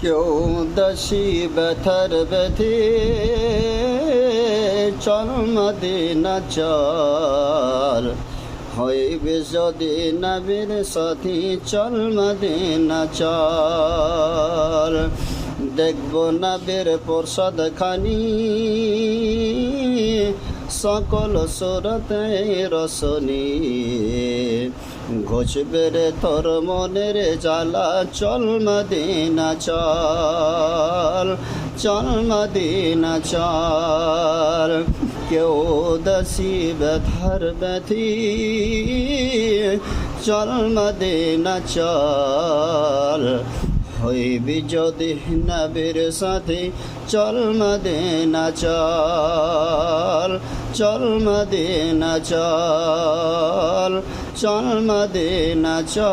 কেউ দাসী ব্যথার ব্যথে চল মদিনা চল, হইবে যদি নবীর সাথী চল মদিনা চল। দেখব নবীর প্রসাদ খানি, সকল সুরতে রসনী, ঘুচবে রে তোর মনের জ্বালা চল মদিনা চল, চল মদিনা চল। কেউ দাসী ব্যথার ব্যথি চল মদিনা চল, হইবি যদি নবীর সাথে চল মদিনা চল, চল মদিনা চল, চল মদিনা চল।